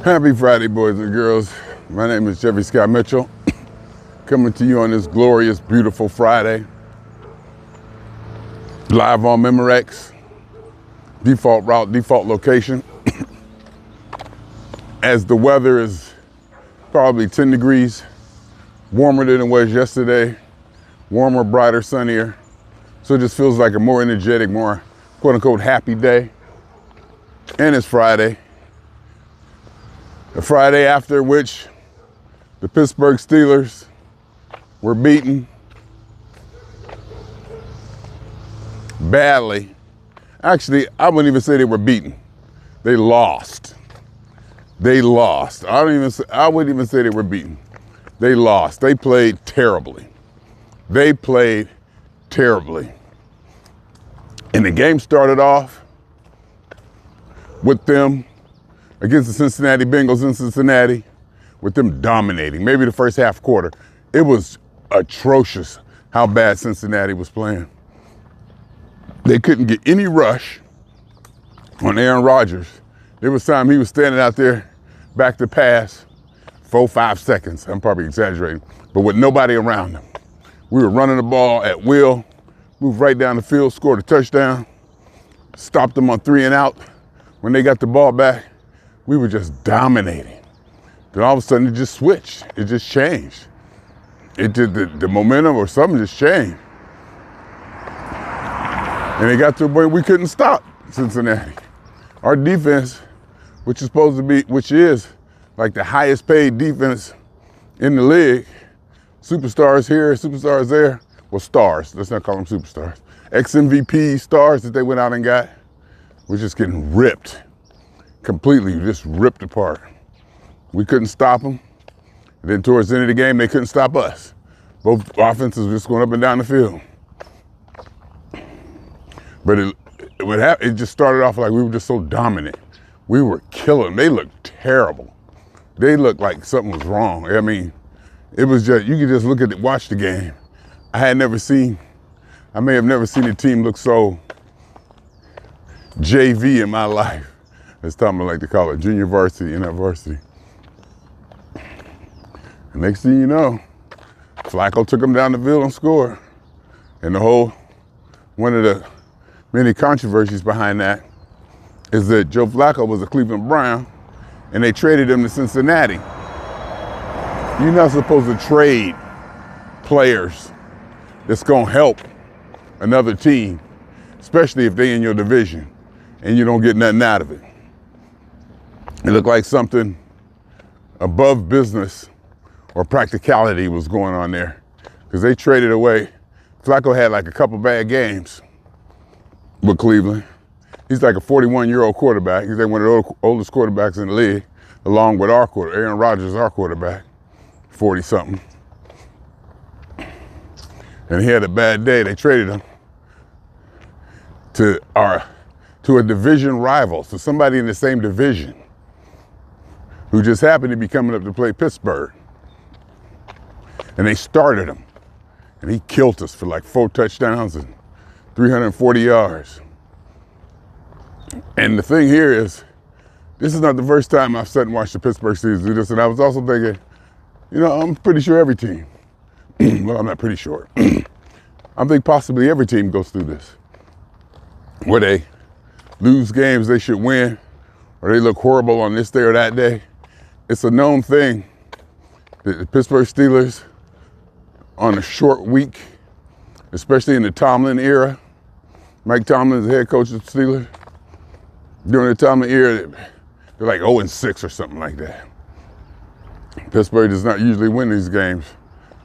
Happy Friday, boys and girls. My name is Jeffery Scott Mitchell, coming to you on this glorious, beautiful Friday. Live on Memorex, default route, default location. As the weather is probably 10 degrees warmer than it was yesterday, warmer, brighter, sunnier. So it just feels like a more energetic, more quote unquote happy day. And it's Friday. The Friday after which the Pittsburgh Steelers were beaten badly. Actually, I wouldn't even say they were beaten. They lost. They lost. I wouldn't even say they were beaten. They lost. They played terribly. They played terribly. And the game started off with them against the Cincinnati Bengals in Cincinnati, with them dominating. Maybe the first half quarter. It was atrocious how bad Cincinnati was playing. They couldn't get any rush on Aaron Rodgers. There was time he was standing out there back to pass 4-5 seconds. I'm probably exaggerating, but with nobody around him. We were running the ball at will, moved right down the field, scored a touchdown, stopped them on 3 and out. When they got the ball back, we were just dominating. Then all of a sudden it just switched. It just changed. It did the momentum or something just changed. And it got to a point we couldn't stop Cincinnati. Our defense, which is like the highest paid defense in the league, superstars here, superstars there, well, stars, let's not call them superstars. Ex-MVP stars that they went out and got, we're just getting ripped. Completely just ripped apart. We couldn't stop them. And then towards the end of the game, they couldn't stop us. Both offenses were just going up and down the field. But it just started off like we were just so dominant. We were killing them. They looked terrible. They looked like something was wrong. I mean, it was just, you could just look at it, watch the game. I may have never seen a team look so JV in my life. This time I like to call it junior varsity and not varsity. And next thing you know, Flacco took him down the field and scored. And one of the many controversies behind that is that Joe Flacco was a Cleveland Brown and they traded him to Cincinnati. You're not supposed to trade players that's gonna help another team, especially if they're in your division and you don't get nothing out of it. It looked like something above business or practicality was going on there because they traded away. Flacco had like a couple bad games with Cleveland. He's like a 41-year-old quarterback. He's like one of the oldest quarterbacks in the league, along with Aaron Rodgers, our quarterback, 40-something. And he had a bad day. They traded him to a division rival, to somebody in the same division, who just happened to be coming up to play Pittsburgh. And they started him. And he killed us for like 4 touchdowns and 340 yards. And the thing here is, this is not the first time I've sat and watched the Pittsburgh Steelers do this. And I was also thinking, I'm pretty sure every team, well, I'm not pretty sure. I think possibly every team goes through this, where they lose games they should win, or they look horrible on this day or that day. It's a known thing that the Pittsburgh Steelers, on a short week, especially in the Tomlin era, Mike Tomlin is the head coach of the Steelers. During the Tomlin era, they're like 0-6 or something like that. Pittsburgh does not usually win these games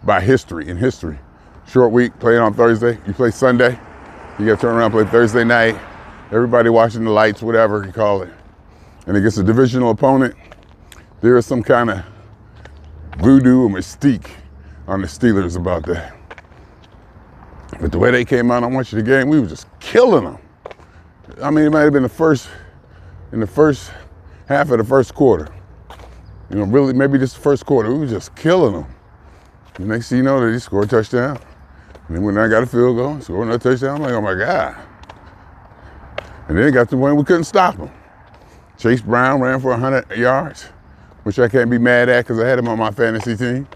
in history. Short week, playing on Thursday. You play Sunday, you got to turn around and play Thursday night. Everybody watching the lights, whatever you call it. And against a divisional opponent, there is some kind of voodoo or mystique on the Steelers about that. But the way they came out, I watched the game, we were just killing them. I mean, it might have been in the first half of the first quarter. Really, maybe just the first quarter, we were just killing them. The next thing you know, they scored a touchdown. And then when I got a field goal, scored another touchdown, I'm like, oh my God. And then it got to the point we couldn't stop them. Chase Brown ran for 100 yards. which I can't be mad at because I had him on my fantasy team.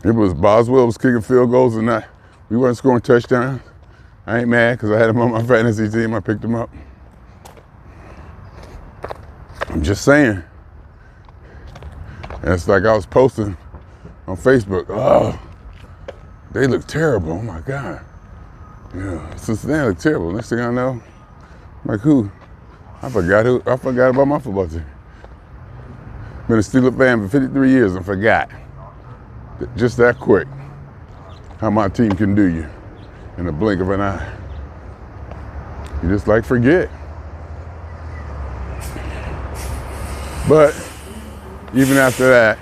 It was Boswell was kicking field goals and we weren't scoring touchdowns. I ain't mad because I had him on my fantasy team. I picked him up. I'm just saying. And it's like I was posting on Facebook. Oh, they look terrible. Oh my God. Yeah, Cincinnati look terrible. Next thing I know, I'm like who? I forgot about my football team. Been a Steelers fan for 53 years and forgot. Just that quick, how my team can do you in the blink of an eye. You just like forget. But even after that,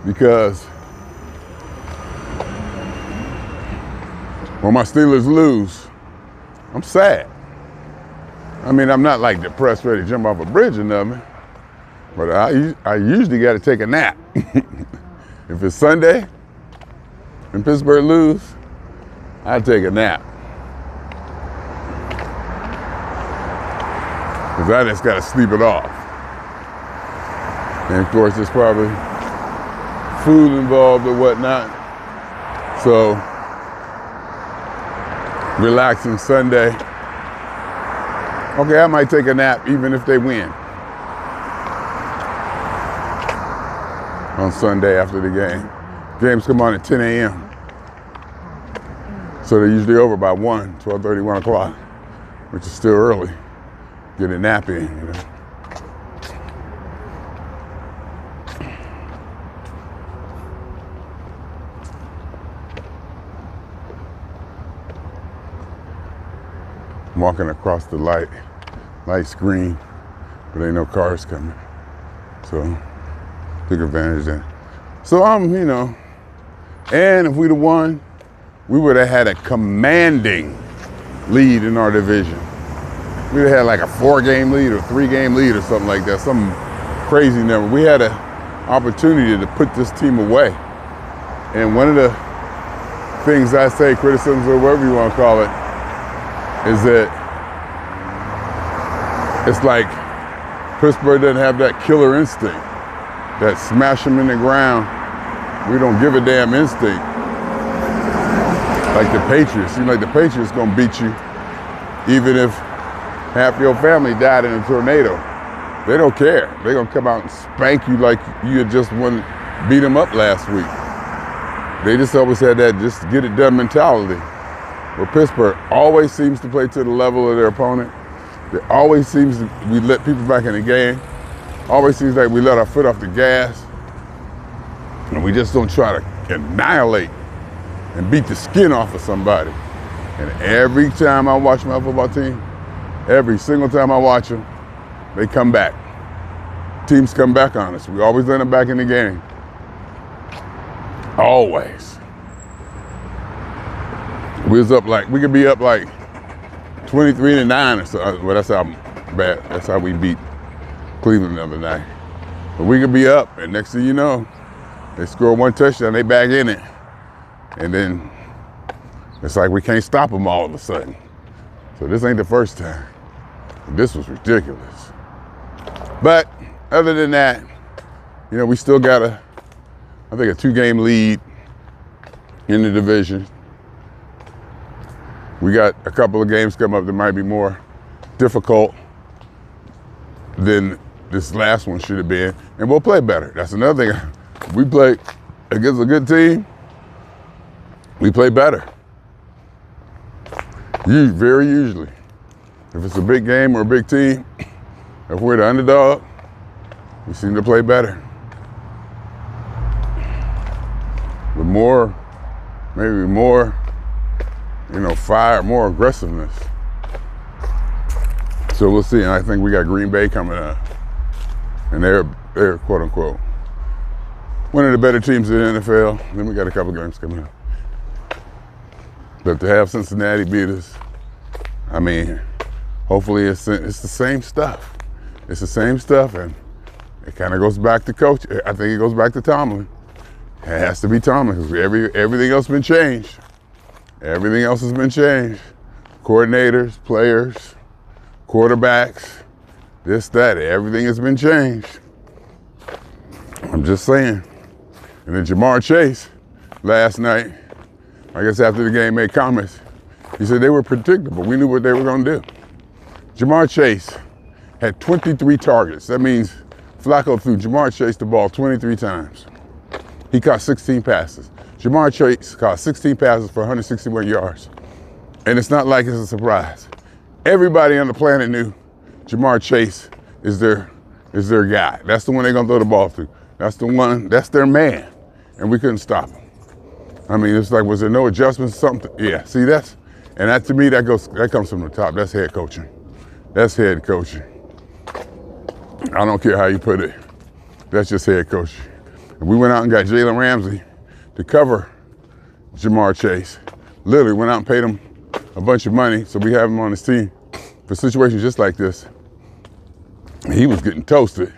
because when my Steelers lose, I'm sad. I mean, I'm not like depressed, ready to jump off a bridge or nothing, but I usually got to take a nap. If it's Sunday and Pittsburgh lose, I take a nap. Because I just got to sleep it off. And of course, there's probably food involved or whatnot. So, relaxing Sunday. Okay, I might take a nap even if they win. On Sunday after the game. Games come on at 10 a.m. So they're usually over by 12:30, 1 o'clock, which is still early. Get a nap in, you know. I'm walking across the light screen, but ain't no cars coming. So took advantage of that. So you know, and if we'd have won, we would have had a commanding lead in our division. We'd have had like a 4-game lead or 3-game lead or something like that, some crazy number. We had an opportunity to put this team away. And one of the things I say, criticisms or whatever you want to call it, is that it's like Pittsburgh doesn't have that killer instinct. That smash them in the ground, we don't give a damn instinct. Like the Patriots, seems like the Patriots gonna beat you even if half your family died in a tornado. They don't care. They're gonna come out and spank you like you had just beat them up last week. They just always had that just get it done mentality. Well, Pittsburgh always seems to play to the level of their opponent. It always seems we let people back in the game. Always seems like we let our foot off the gas and we just don't try to annihilate and beat the skin off of somebody. And every time I watch my football team, every single time I watch them, they come back. Teams come back on us. We always let them back in the game. Always. We could be up like 23-9 or so. Well, that's how bad, that's how we beat Cleveland the other night. But we could be up, and next thing you know, they score one touchdown, they back in it. And then it's like we can't stop them all of a sudden. So this ain't the first time. This was ridiculous. But other than that, you know, we still got I think a 2-game lead in the division. We got a couple of games coming up that might be more difficult than this last one should have been, and we'll play better. That's another thing. We play against a good team, we play better. Very usually. If it's a big game or a big team, if we're the underdog, we seem to play better. With maybe more, you know, fire, more aggressiveness. So we'll see. And I think we got Green Bay coming up. And they're quote unquote one of the better teams in the NFL. Then we got a couple games coming up. But to have Cincinnati beat us, I mean, hopefully it's the same stuff. It's the same stuff, and it kind of goes back to coach. I think it goes back to Tomlin. It has to be Tomlin because everything else has been changed. Everything else has been changed. Coordinators, players, quarterbacks. this, that, everything has been changed. I'm just saying. And then Jamar Chase last night, I guess after the game, made comments. He said they were predictable. We knew what they were going to do. Jamar Chase had 23 targets. That means Flacco threw Jamar Chase the ball 23 times. He caught 16 passes. Jamar Chase caught 16 passes for 161 yards. And it's not like it's a surprise. Everybody on the planet knew Jamar Chase is their guy. That's the one they're gonna throw the ball to. That's the one, that's their man. And we couldn't stop him. I mean, it's like, was there no adjustments, something? Yeah, see, and that to me, that comes from the top. That's head coaching. That's head coaching. I don't care how you put it. That's just head coaching. And we went out and got Jalen Ramsey to cover Jamar Chase. Literally went out and paid him a bunch of money, so we have him on his team for situations just like this. He was getting toasted.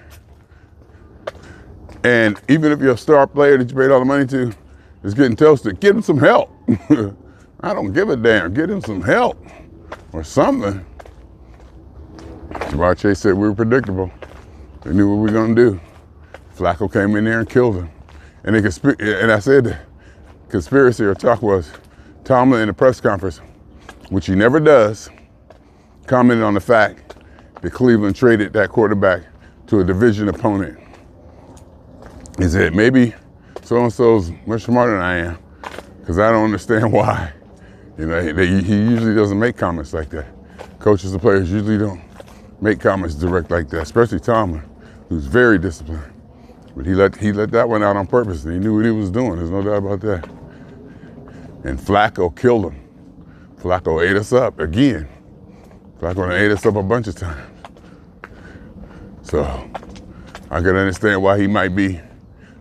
And even if you're a star player that you paid all the money to is getting toasted, get him some help. I don't give a damn. Get him some help or something. Jamar Chase said we were predictable. They knew what we were going to do. Flacco came in there and killed him. And I said the conspiracy or talk was Tomlin in the press conference, which he never does, commented on the fact that Cleveland traded that quarterback to a division opponent. He said, maybe so-and-so's much smarter than I am, because I don't understand why. You know, he usually doesn't make comments like that. Coaches and players usually don't make comments direct like that, especially Tomlin, who's very disciplined. But he let that one out on purpose, and he knew what he was doing. There's no doubt about that. And Flacco killed him. Flacco ate us up again. Flacco ate us up a bunch of times. So I can understand why he might be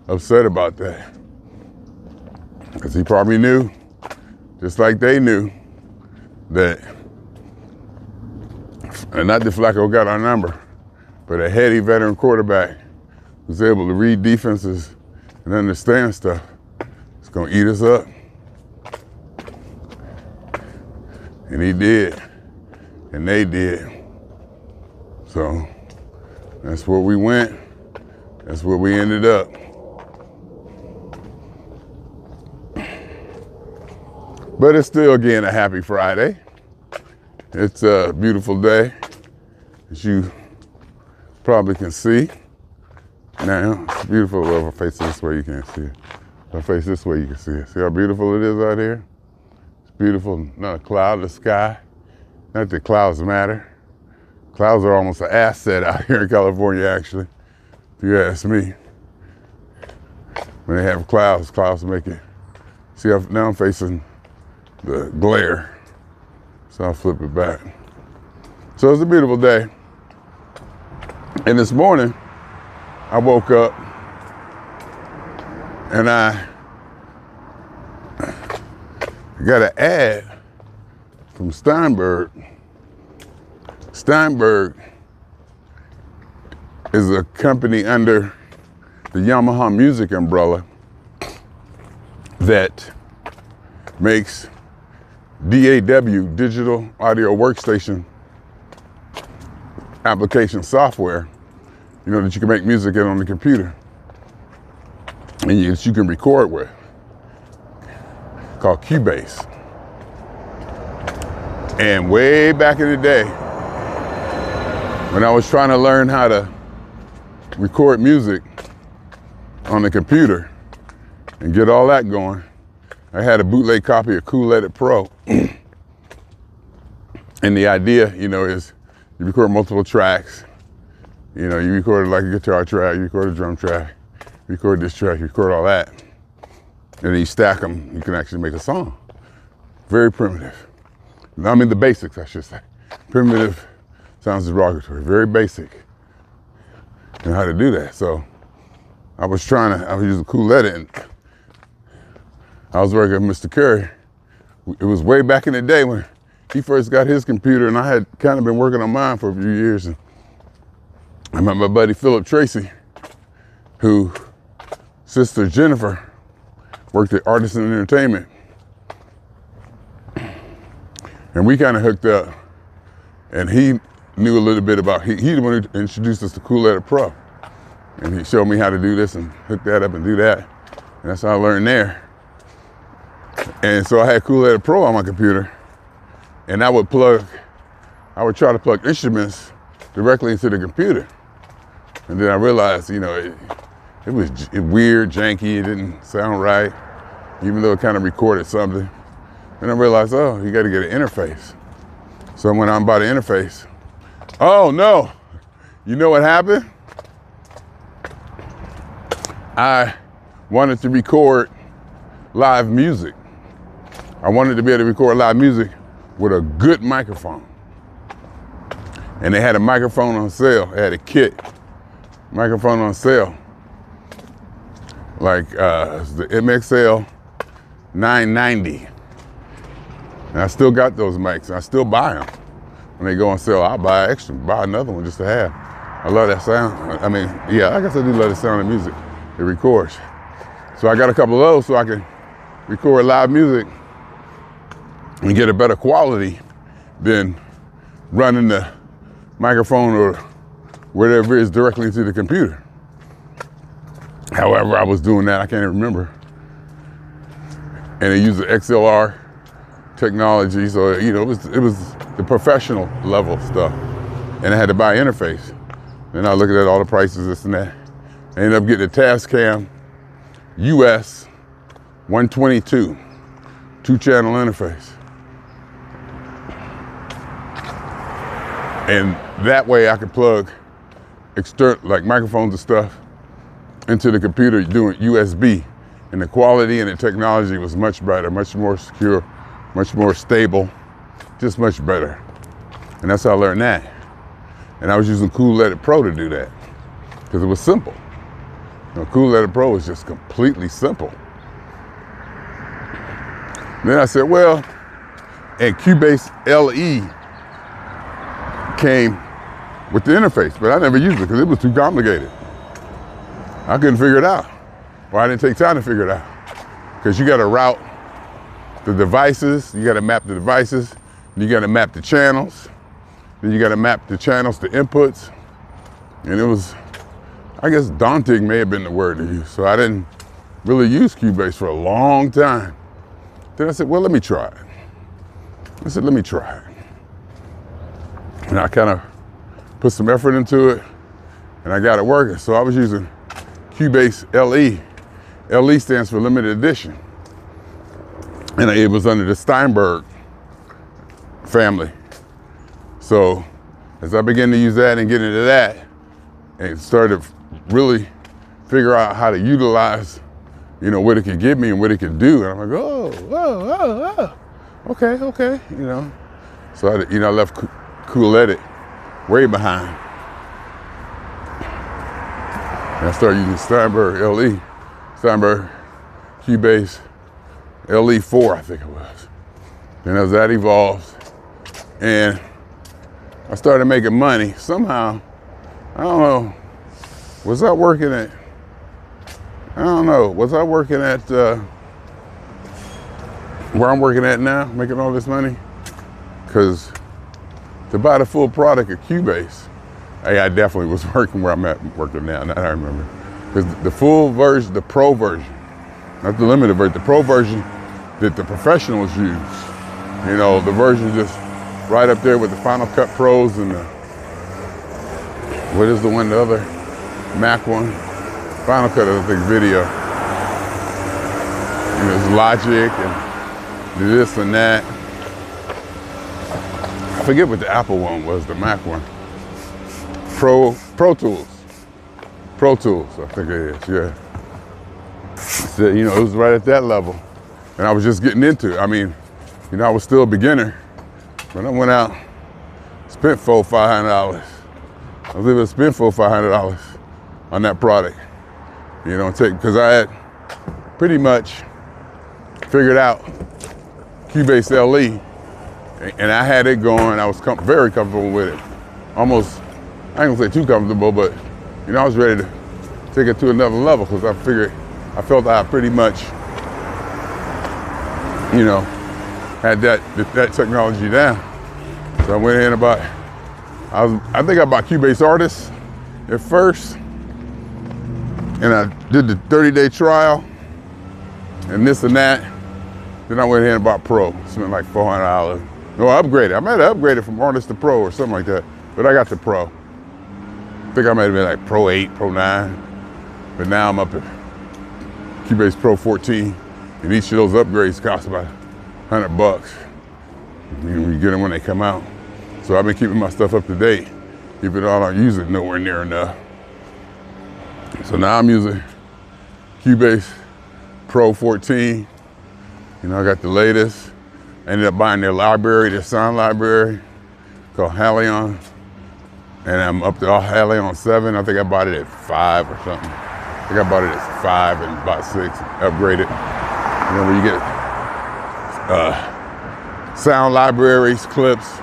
upset about that. Because he probably knew, just like they knew, that, and not that Flacco got our number, but a heady veteran quarterback who's able to read defenses and understand stuff, it's gonna eat us up. And he did, and they did. So that's where we went, that's where we ended up. But it's still, again, a happy Friday. It's a beautiful day, as you probably can see. Now, it's beautiful. Well, if I face this way, you can't see it. If I face this way, you can see it. See how beautiful it is out here? It's beautiful, not a cloud in the sky. Not that clouds matter. Clouds are almost an asset out here in California, actually, if you ask me. When they have clouds make it. See, now I'm facing the glare, so I'll flip it back. So it's a beautiful day. And this morning, I woke up and I got an ad from Steinberg. Steinberg is a company under the Yamaha music umbrella that makes DAW, digital audio workstation application software, you know, that you can make music in on the computer and you can record with, called Cubase. And way back in the day, when I was trying to learn how to record music on the computer and get all that going, I had a bootleg copy of Cool Edit Pro. And the idea, you know, is you record multiple tracks. You know, you record like a guitar track, you record a drum track, you record this track, you record all that. And then you stack them, you can actually make a song. Very primitive. I mean, the basics, I should say. Primitive sounds derogatory, very basic in how to do that. So I was using Cool Edit, and I was working with Mr. Curry. It was way back in the day when he first got his computer, and I had kind of been working on mine for a few years. And I met my buddy Philip Tracy, who sister Jennifer worked at Artisan Entertainment. And we kind of hooked up. And he knew a little bit about, he's the one who introduced us to Cool Edit Pro. And he showed me how to do this and hook that up and do that. And that's how I learned there. And so I had Cool Edit Pro on my computer, and I would try to plug instruments directly into the computer. And then I realized, you know, it was weird, janky, it didn't sound right, even though it kind of recorded something. And I realized, oh, you got to get an interface. So I went out and bought an interface. Oh no, you know what happened? I wanted to record live music. I wanted to be able to record live music with a good microphone. And they had a microphone on sale. They had a kit, microphone on sale. Like the MXL 990. And I still got those mics. I still buy them. When they go on sale, I'll buy extra, buy another one just to have. I love that sound. I mean, yeah, I guess I do love the sound of music. It records. So I got a couple of those so I can record live music and get a better quality than running the microphone or whatever it is directly into the computer. However I was doing that, I can't even remember. And they used the XLR technology, so you know, it was the professional level stuff. And I had to buy an interface. And I looked at all the prices, this and that. I ended up getting a Tascam US 122, 2-channel interface. And that way I could plug external, like microphones and stuff, into the computer doing USB. And the quality and the technology was much better, much more secure, much more stable, just much better. And that's how I learned that. And I was using Cool Edit Pro to do that, because it was simple. You know, Cool Edit Pro is just completely simple. Then I said, well, and Cubase LE came with the interface, but I never used it because it was too complicated. I couldn't figure it out. Well, I didn't take time to figure it out, because you got to route the devices, you got to map the devices, you got to map the channels, then you got to map the channels to inputs, and it was, I guess daunting may have been the word to use. So I didn't really use Cubase for a long time. Then I said, well, let me try it. I said, let me try it. And I kind of put some effort into it, and I got it working. So I was using Cubase LE. LE stands for limited edition. And it was under the Steinberg family. So as I began to use that and get into that, and started to really figure out how to utilize, you know, what it could give me and what it could do. And I'm like, oh, okay, you know. So I left Cool Edit way behind. And I started using Steinberg LE, Steinberg Cubase LE4, I think it was. And as that evolved, and I started making money somehow. I don't know, was I working at where I'm working at now, making all this money? Because to buy the full product of Cubase, I definitely was working where I'm working now, I remember. Because the full version, the pro version, not the limited version, the pro version that the professionals use, you know, the version just right up there with the Final Cut Pros and the, what is the one, the other Mac one? Final Cut, I think, video. And there's Logic and this and that. I forget what the Apple one was, the Mac one. Pro Tools. Pro Tools, I think it is, yeah. So, you know, it was right at that level. And I was just getting into it. I mean, you know, I was still a beginner. When I went out, spent $400-500. I was able to spend $400-500 on that product. You know, because I had pretty much figured out Cubase LE, and I had it going. I was very comfortable with it. Almost, I ain't gonna say too comfortable, but you know, I was ready to take it to another level, because I felt I pretty much, you know, had that technology down. So I went in and bought I think I bought Cubase Artist at first, and I did the 30-day trial, and this and that. Then I went ahead and bought Pro. Spent like $400. No, I upgraded. I might have upgraded from Artist to Pro or something like that, but I got the Pro. I think I might have been like Pro 8, Pro 9, but now I'm up at Cubase Pro 14, and each of those upgrades cost about $100. You get them when they come out. So I've been keeping my stuff up to date, even though I don't use it nowhere near enough. So now I'm using Cubase Pro 14. You know, I got the latest. I ended up buying their library, their sound library called Halion. And I'm up to Halion 7. I think I bought it at 5 or something. I think I bought it at 5 and bought 6, upgraded. You know, where you get sound libraries, clips,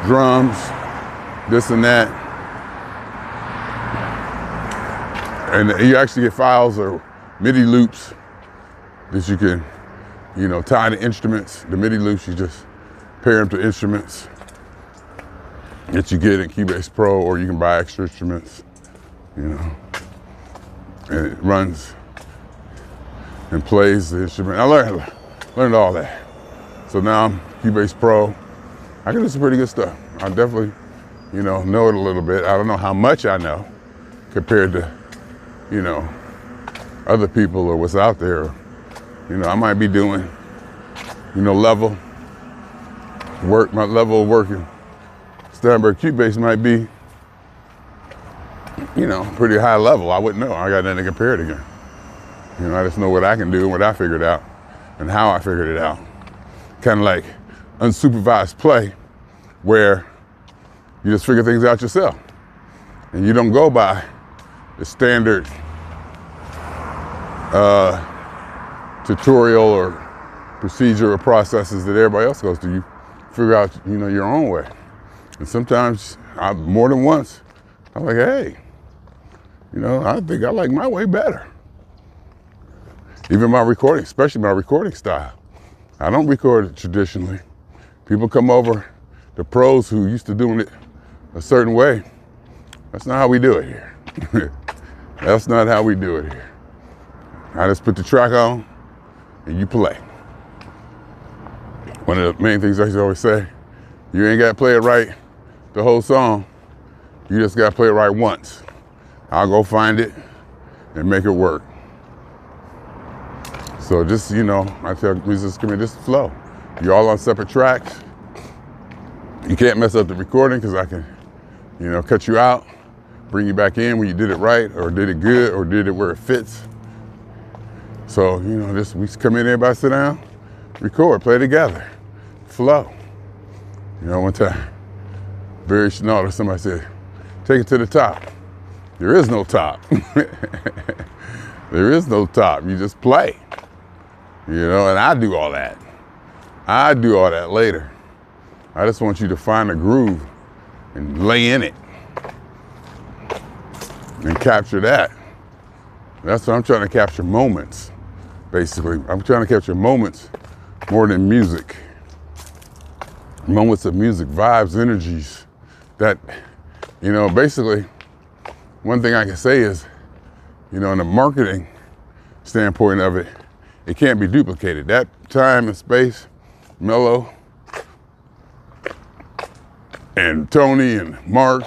drums, this and that. And you actually get files or MIDI loops that you can, you know, tie to instruments. The MIDI loops, you just pair them to instruments that you get in Cubase Pro, or you can buy extra instruments, you know. And it runs and plays the instrument. I learned all that. So now I'm Cubase Pro. I can do some pretty good stuff. I definitely, you know it a little bit. I don't know how much I know compared to, you know, other people or what's out there. You know, I might be doing, you know, level work. My level of work in Steinberg Cubase might be, you know, pretty high level. I wouldn't know. I got nothing to compare it against. You know, I just know what I can do and what I figured out and how I figured it out. Kind of like unsupervised play, where you just figure things out yourself. And you don't go by the standard tutorial or procedure or processes that everybody else goes through. You figure out, you know, your own way. And sometimes, more than once, I'm like, hey, you know, I think I like my way better. Even my recording, especially my recording style. I don't record it traditionally. People come over, the pros who used to doing it a certain way. That's not how we do it here. That's not how we do it here. I just put the track on and you play. One of the main things I always say, you ain't got to play it right the whole song. You just got to play it right once. I'll go find it and make it work. So just, you know, I tell musicians, come here, just flow. You're all on separate tracks. You can't mess up the recording because I can, you know, cut you out, bring you back in when you did it right or did it good or did it where it fits. So, you know, just we come in, everybody sit down, record, play together, flow. You know, one time, Barry Schneider, somebody said, take it to the top. There is no top. There is no top, you just play. You know, and I do all that. I do all that later. I just want you to find a groove and lay in it and capture that. That's what I'm trying to capture, moments, basically. I'm trying to capture moments more than music. Moments of music, vibes, energies that, you know, basically, one thing I can say is, you know, in the marketing standpoint of it, it can't be duplicated. That time and space, Mello and Tony and Mark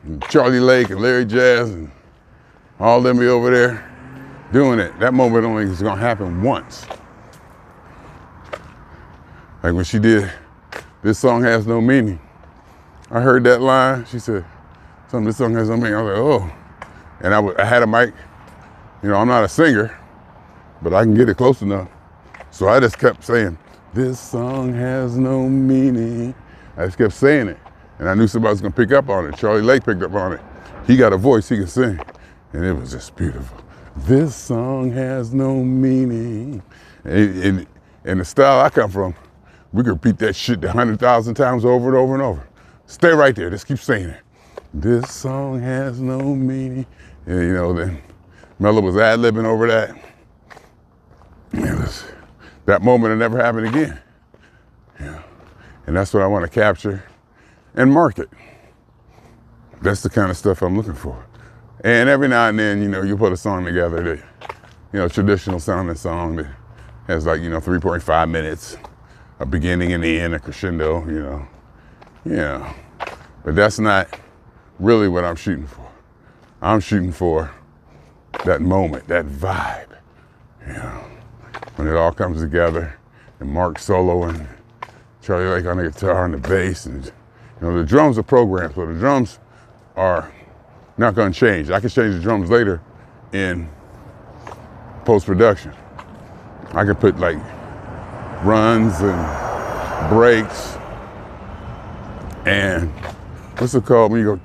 and Charlie Lake and Larry Jazz and all them be over there doing it. That moment only is gonna happen once. Like when she did This Song Has No Meaning. I heard that line, she said, this song has no meaning. I was like, oh. And I had a mic. You know, I'm not a singer, but I can get it close enough. So I just kept saying, this song has no meaning. I just kept saying it. And I knew somebody was gonna pick up on it. Charlie Lake picked up on it. He got a voice, he can sing. And it was just beautiful. This song has no meaning. And the style I come from, we could repeat that shit 100,000 times over and over and over. Stay right there, just keep saying it. This song has no meaning. And you know, then Mello was ad-libbing over that. And that moment will never happen again. Yeah. And that's what I want to capture and market. that's the kind of stuff I'm looking for. And every now and then, you put a song together that, traditional sounding song that has like, 3.5 minutes, a beginning and the end, a crescendo, But that's not really what I'm shooting for. I'm shooting for that moment, that vibe, when it all comes together, and Mark solo and Charlie Lake on the guitar and the bass, and the drums are programmed, so the drums are not going to change. I can change the drums later in post-production. I can put like runs and breaks and what's it called when you go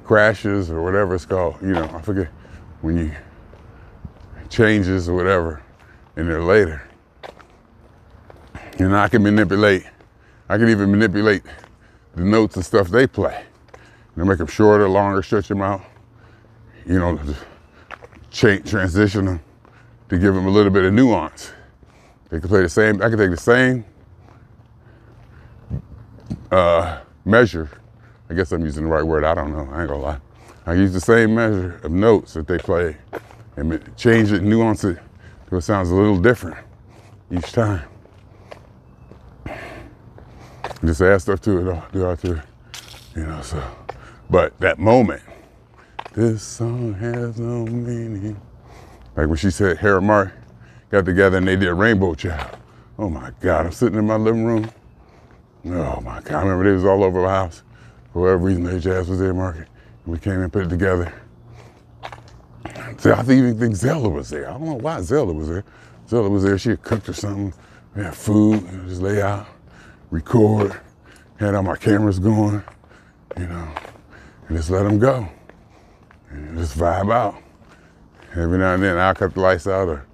crashes or whatever it's called, I forget, when you changes or whatever in there later. I can even manipulate the notes and stuff they play. Make them shorter, longer, stretch them out, transition them to give them a little bit of nuance. They can play the same, I can take the same measure. I guess I'm using the right word, I don't know, I ain't gonna lie. I use the same measure of notes that they play and change it, nuance it, so it sounds a little different each time. Just add stuff to it, do out to it, so. But that moment, this song has no meaning. Like when she said, Harry Mark got together and they did Rainbow Child. Oh my God, I'm sitting in my living room. Oh my God, I remember they was all over the house. For whatever reason, the jazz was there, Market. We came and put it together. So I even think Zelda was there. I don't know why Zelda was there. Zelda was there, she had cooked or something. We had food, just lay out, record, had all my cameras going, and just let them go. And just vibe out. Every now and then I'll cut the lights out or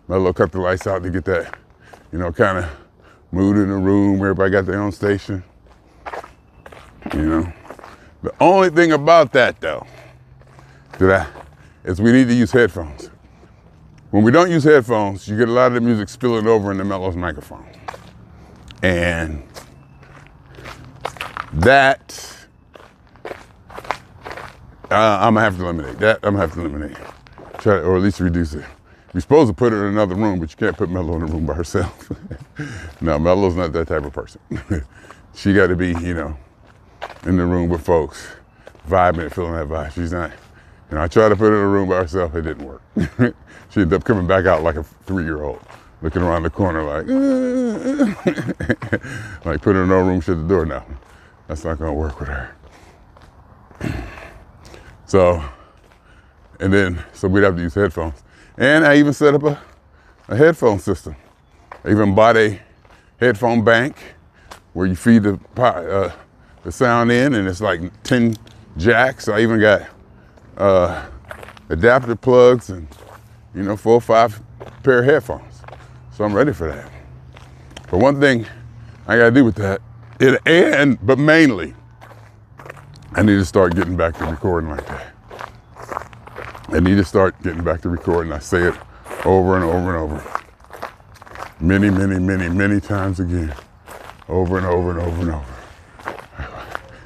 Mello cut the lights out to get that, kind of mood in the room, everybody got their own station. The only thing about that though, is we need to use headphones. When we don't use headphones, you get a lot of the music spilling over in the Mello's microphone. And that, I'm gonna have to eliminate. Try to, or at least reduce it. You're supposed to put it in another room, but you can't put Mello in a room by herself. No, Mello's not that type of person. She got to be, in the room with folks, vibing, feeling that vibe. She's not, I tried to put her in a room by herself, it didn't work. She ended up coming back out like a 3-year-old, looking around the corner like, like put her in no room, shut the door. No, that's not gonna work with her. So we'd have to use headphones. And I even set up a headphone system. I even bought a headphone bank where you feed the sound in, and it's like 10 jacks. I even got adapter plugs and 4 or 5 pair of headphones. So I'm ready for that. But one thing I gotta do with that, but mainly, I need to start getting back to recording like that. I need to start getting back to recording. I say it over and over and over. Many, many, many, many times again. Over and over and over and over.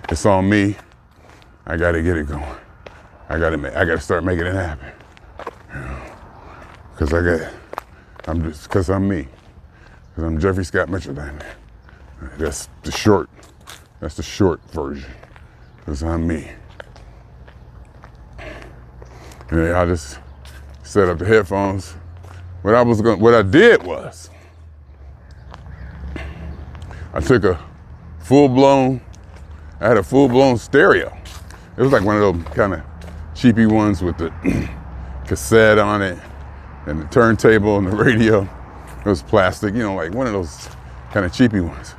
It's on me. I gotta get it going. I gotta start making it happen. Because I'm me. Because I'm Jeffrey Scott Mitchell down there. That's the short version. Because I'm me. And I just set up the headphones. What I did was, I took I had a full-blown stereo. It was like one of those kind of cheapy ones with the cassette on it and the turntable and the radio. It was plastic, like one of those kind of cheapy ones.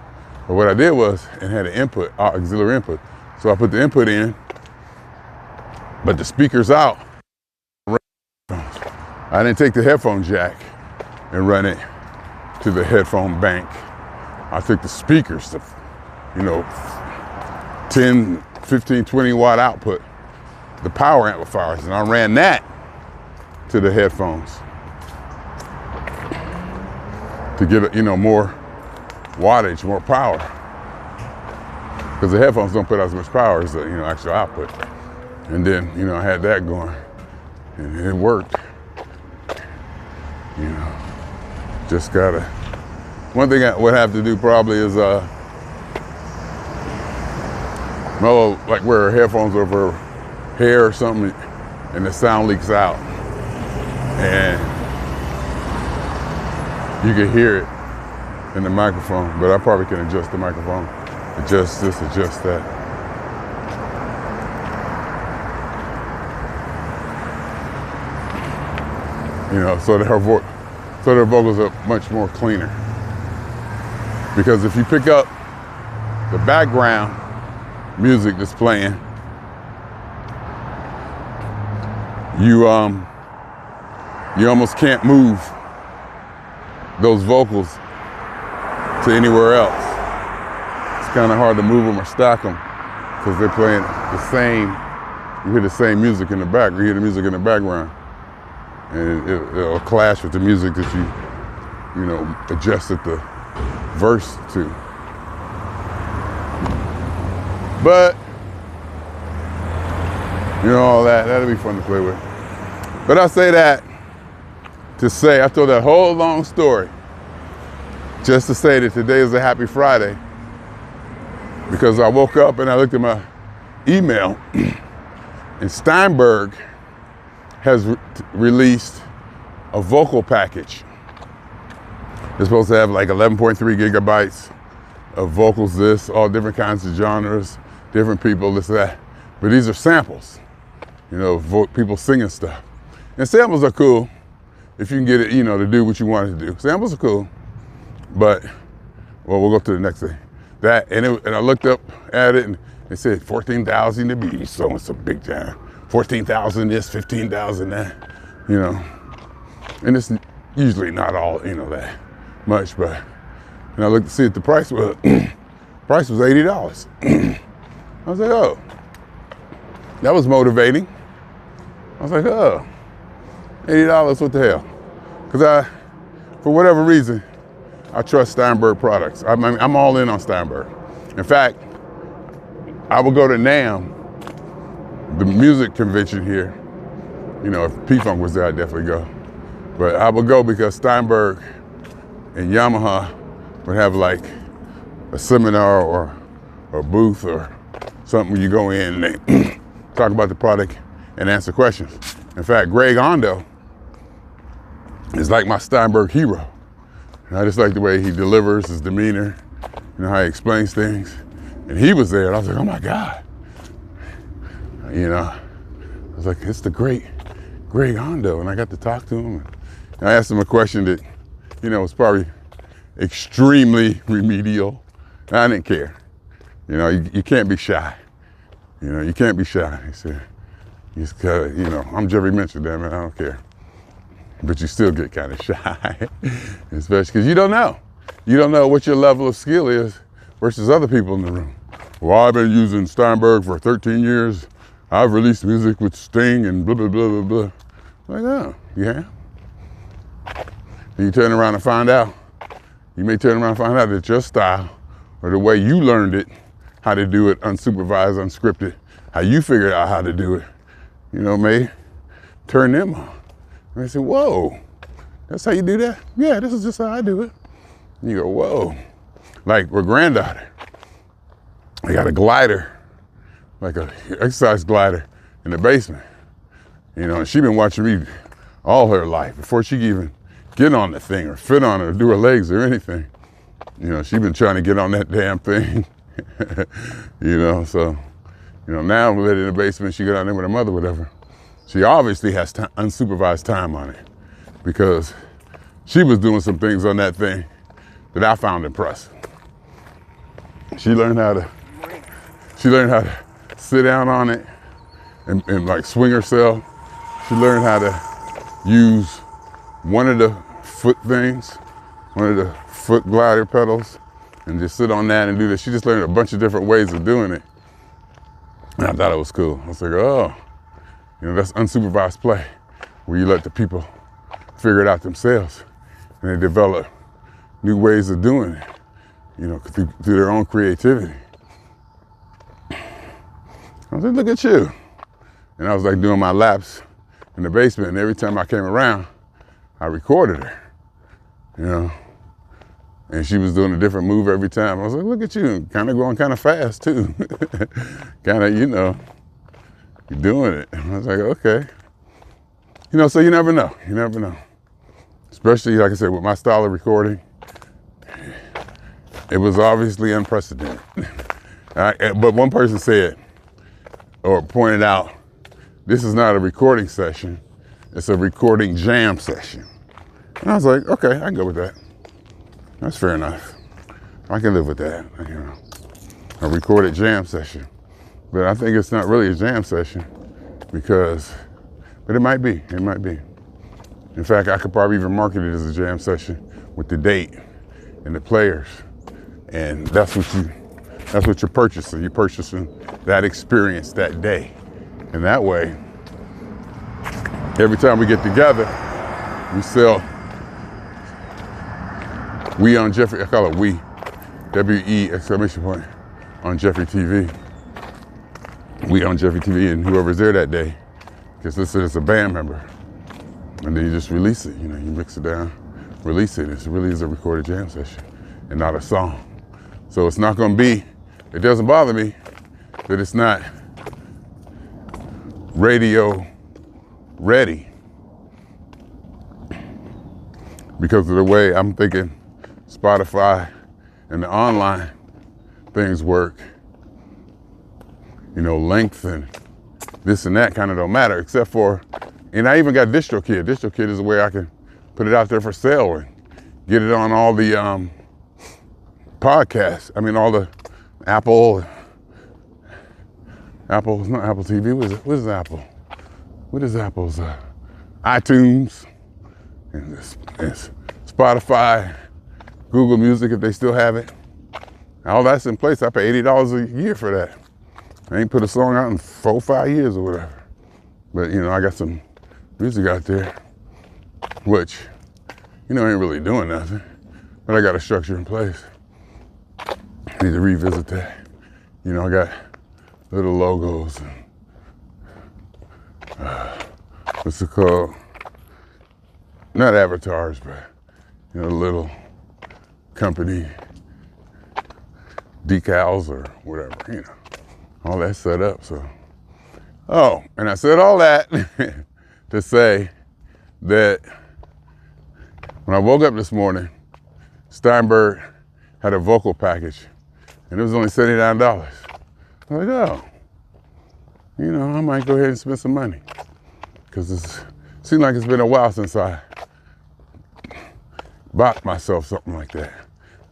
But what I did was, it had an input, auxiliary input. So I put the input in, but the speaker's out. I didn't take the headphone jack and run it to the headphone bank. I took the speakers, 10, 15, 20 watt output, the power amplifiers, and I ran that to the headphones to get more wattage, more power. because the headphones don't put out as much power as the actual output. And then I had that going, and it worked. Just gotta. One thing I would have to do probably is like wear headphones over hair or something, and the sound leaks out, and you can hear it in the microphone. But I probably can adjust the microphone, adjust this, adjust that. So that their vocals are much more cleaner. Because if you pick up the background music that's playing, you almost can't move those vocals to anywhere else. It's kind of hard to move them or stack them because they're playing the same. You hear the same music in the back. You hear the music in the background, and it'll clash with the music that you adjusted the verse to. But all that'll be fun to play with. But I say that to say, I told that whole long story just to say that today is a happy Friday, because I woke up and I looked at my email and Steinberg has released a vocal package. It's supposed to have like 11.3 gigabytes of vocals, all different kinds of genres, different people, this, that. But these are samples, people singing stuff. And samples are cool if you can get it, to do what you want it to do. Samples are cool, but, we'll go to the next thing. And I looked up at it and it said 14,000 to be, so it's a big time. 14,000 this, 15,000 that, And it's usually not all, that much, but, and I looked to see what the price was. Price was $80. I was like, oh, that was motivating. I was like, oh, $80, what the hell? Because for whatever reason, I trust Steinberg products. I'm all in on Steinberg. In fact, I would go to NAMM, the music convention here. If P-Funk was there, I'd definitely go. But I would go because Steinberg and Yamaha would have like a seminar or a booth or something where you go in and they talk about the product and answer questions. In fact, Greg Ondo is like my Steinberg hero. And I just like the way he delivers, his demeanor, how he explains things. And he was there and I was like, oh my God. I was like, it's the great Greg Ondo. And I got to talk to him. And I asked him a question that, was probably extremely remedial. And I didn't care. You can't be shy. You can't be shy. He said, you just gotta, I'm Jeffery mentioned that, man, I don't care. But you still get kind of shy, especially because you don't know. You don't know what your level of skill is versus other people in the room. Well, I've been using Steinberg for 13 years. I've released music with Sting and blah, blah, blah, blah, blah. Like, oh, yeah. And you turn around and find out. You may turn around and find out that your style or the way you learned it, how to do it unsupervised, unscripted, how you figured out how to do it, may turn them on. And they say, whoa, that's how you do that? Yeah, this is just how I do it. And you go, whoa. Like with granddaughter, I got a glider, like a exercise glider in the basement. And she been watching me all her life before she could even get on the thing or fit on it or do her legs or anything. She been trying to get on that damn thing. So, now we let it in the basement, she got out there with her mother, whatever. She obviously has unsupervised time on it because she was doing some things on that thing that I found impressive. She learned how to sit down on it and like swing herself. She learned how to use one of the foot things, one of the foot glider pedals, and just sit on that and do this. She just learned a bunch of different ways of doing it. And I thought it was cool. I was like, oh, that's unsupervised play, where you let the people figure it out themselves and they develop new ways of doing it, through their own creativity. I was like, look at you. And I was like doing my laps in the basement, and every time I came around, I recorded her, you know. And she was doing a different move every time. I was like, look at you, kind of going kind of fast too. Kind of, you know, you're doing it. And I was like, okay. You know, so you never know, you never know. Especially, like I said, with my style of recording, it was obviously unprecedented. But one person said, or pointed out, this is not a recording session, it's a recording jam session. And I was like, okay, I can go with that. That's fair enough. I can live with that, you know. A recorded jam session. But I think it's not really a jam session but it might be, it might be. In fact, I could probably even market it as a jam session with the date and the players. And that's what you're purchasing. You're purchasing that experience that day. And that way, every time we get together, we sell. We on Jeffery, I call it we, W-E exclamation point, on Jeffery TV. We on Jeffery TV, and whoever's there that day gets listed as a band member. And then you just release it, you know, you mix it down, release it. It really is a recorded jam session and not a song. So it's not gonna be, it doesn't bother me that it's not radio ready because of the way I'm thinking Spotify and the online things work. You know, length and this and that kind of don't matter, except for, and I even got DistroKid. DistroKid is a way I can put it out there for sale and get it on all the podcasts. I mean, all the Apple, it's not Apple TV, what is Apple? What is Apple's? iTunes, and Spotify, Google Music if they still have it. All that's in place. I pay $80 a year for that. I ain't put a song out in 4 or 5 years or whatever. But you know, I got some music out there, which, you know, ain't really doing nothing. But I got a structure in place. I need to revisit that. You know, I got little logos and what's it called? Not avatars, but you know, little company decals or whatever, you know, all that set up. So, oh, and I said all that to say that when I woke up this morning, Steinberg had a vocal package and it was only $79. I'm like, oh, you know, I might go ahead and spend some money because it seems like it's been a while since I bought myself something like that.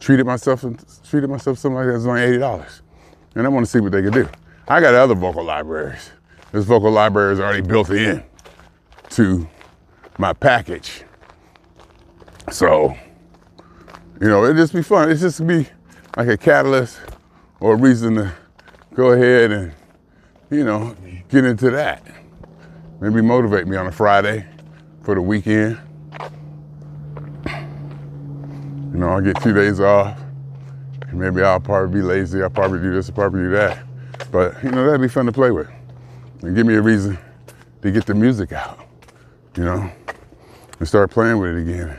Treated myself something like that. It's only $80. And I want to see what they can do. I got other vocal libraries. This vocal library is already built in to my package. So, you know, it'd just be fun. It's just be like a catalyst or a reason to go ahead and, you know, get into that. Maybe motivate me on a Friday for the weekend. You know, I'll get 2 days off. And maybe I'll probably be lazy. I'll probably do this, I'll probably do that. But, you know, that'd be fun to play with. And give me a reason to get the music out, you know, and start playing with it again.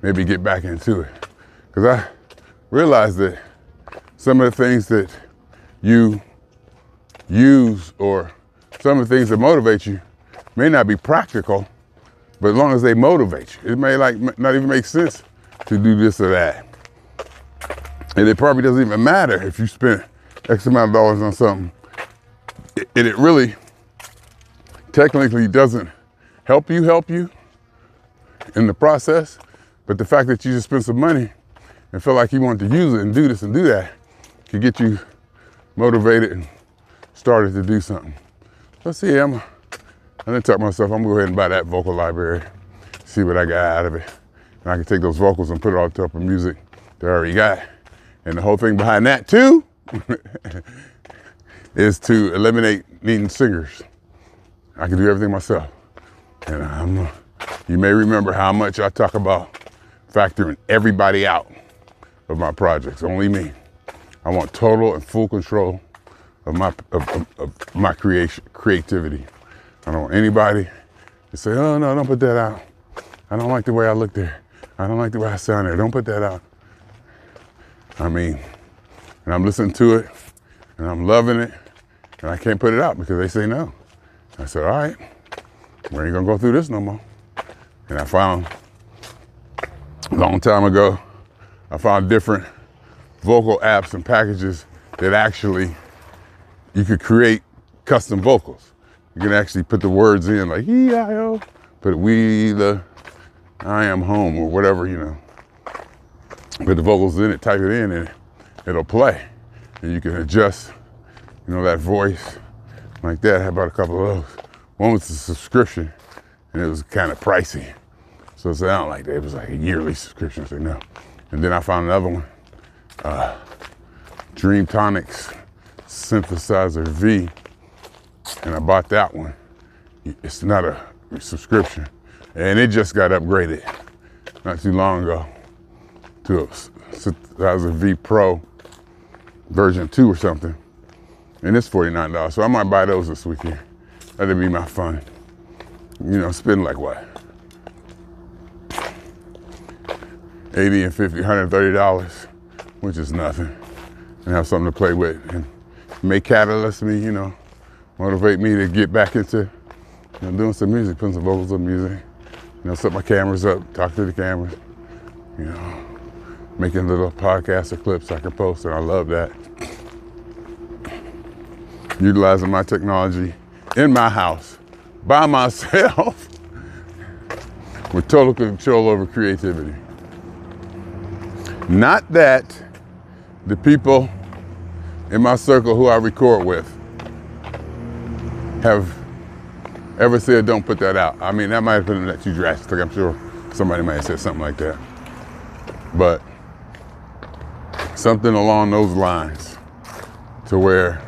Maybe get back into it. Because I realized that some of the things that you use or some of the things that motivate you may not be practical, but as long as they motivate you, it may not even make sense to do this or that. And it probably doesn't even matter if you spent X amount of dollars on something. It really technically doesn't help you in the process, but the fact that you just spent some money and feel like you want to use it and do this and do that can get you motivated and started to do something. Let's see, I didn't talk to myself, I'm gonna go ahead and buy that vocal library, see what I got out of it. And I can take those vocals and put it on top of music that I already got. And the whole thing behind that too is to eliminate needing singers. I can do everything myself. And you may remember how much I talk about factoring everybody out of my projects, only me. I want total and full control of my creativity. I don't want anybody to say, oh no, don't put that out. I don't like the way I look there. I don't like the way I sound there. Don't put that out. I mean, and I'm listening to it and I'm loving it and I can't put it out because they say no. I said, all right, we ain't gonna go through this no more. And I found, a long time ago, I found different vocal apps and packages that actually, you could create custom vocals. You can actually put the words in like E-I-O, put we the, I am home or whatever, you know. Put the vocals in it, type it in and it'll play. And you can adjust, you know, that voice like that. I had about a couple of those. One was a subscription and it was kind of pricey. So it sounded like that. It was like a yearly subscription, I said no. And then I found another one, Dreamtonics Synthesizer V, and I bought that one. It's not a subscription. And it just got upgraded not too long ago to a Synthesizer V Pro version 2 or something. And it's $49. So I might buy those this weekend. That'd be my fun. You know, spend like what? $80 and $50, $130, which is nothing. And have something to play with. And may catalyst me, you know, motivate me to get back into, you know, doing some music, putting some vocals on music. You know, set my cameras up, talk to the cameras, you know, making little podcasts or clips I can post, and I love that. Utilizing my technology in my house, by myself, with total control over creativity. Not that the people in my circle who I record with have ever said, don't put that out. I mean, that might have been that too drastic. I'm sure somebody might have said something like that. But something along those lines to where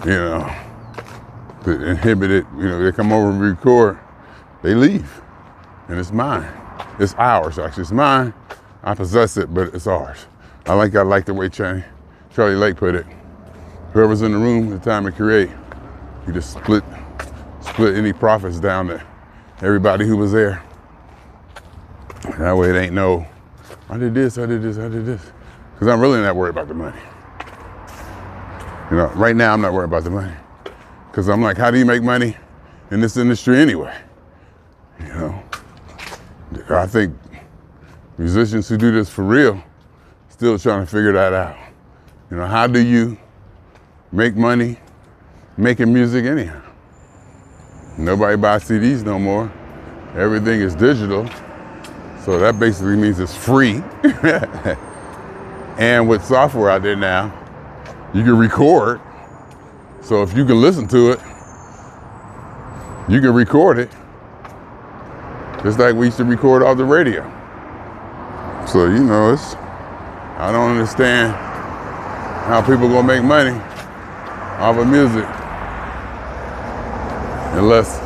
you know, to inhibit it, you know, they come over and record, they leave. And it's mine. It's ours, actually. It's mine. I possess it, but it's ours. I like the way Charlie Lake put it. Whoever's in the room at the time to create, you just split any profits down to everybody who was there. That way it ain't no, I did this. Because I'm really not worried about the money. You know, right now I'm not worried about the money. Because I'm like, how do you make money in this industry anyway? You know, I think musicians who do this for real still trying to figure that out. You know, how do you make money making music anyhow? Nobody buys CDs no more. Everything is digital. So that basically means it's free. And with software out there now, you can record. So if you can listen to it, you can record it. Just like we used to record off the radio. So, you know, I don't understand how people gonna make money off of music unless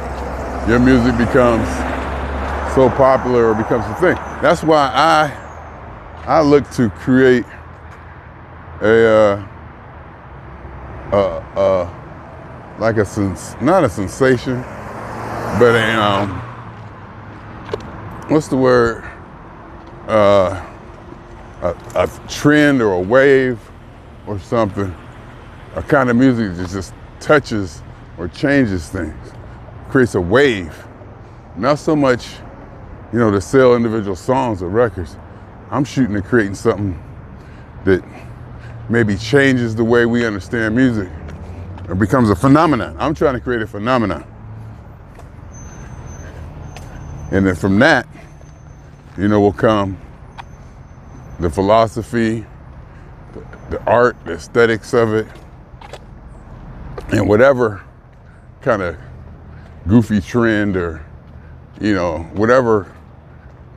your music becomes so popular or becomes a thing. That's why I look to create not a sensation, but a what's the word? A trend or a wave or something, a kind of music that just touches or changes things, creates a wave. Not so much, you know, to sell individual songs or records. I'm shooting at creating something that maybe changes the way we understand music or becomes a phenomenon. I'm trying to create a phenomenon. And then from that, you know, will come the philosophy, the art, the aesthetics of it, and whatever kind of goofy trend or, you know, whatever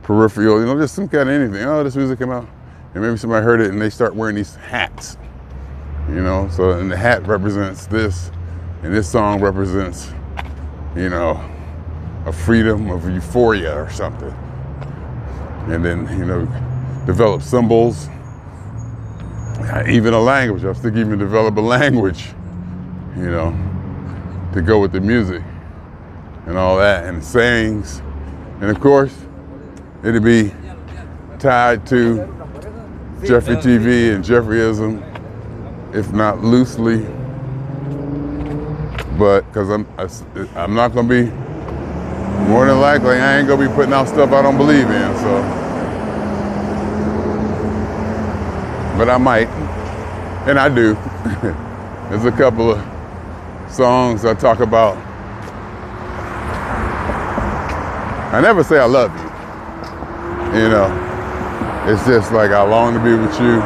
peripheral, you know, just some kind of anything. Oh, this music came out, and maybe somebody heard it and they start wearing these hats, you know, so, and the hat represents this, and this song represents, you know, a freedom of euphoria or something. And then, you know, develop symbols, even a language. I was thinking even develop a language, you know, to go with the music and all that, and sayings. And of course, it'd be tied to Jeffery TV and Jeffreyism, if not loosely, but because I'm not gonna be, more than likely, I ain't gonna be putting out stuff I don't believe in, so. But I might, and I do. There's a couple of songs I talk about. I never say I love you, you know. It's just like I long to be with you.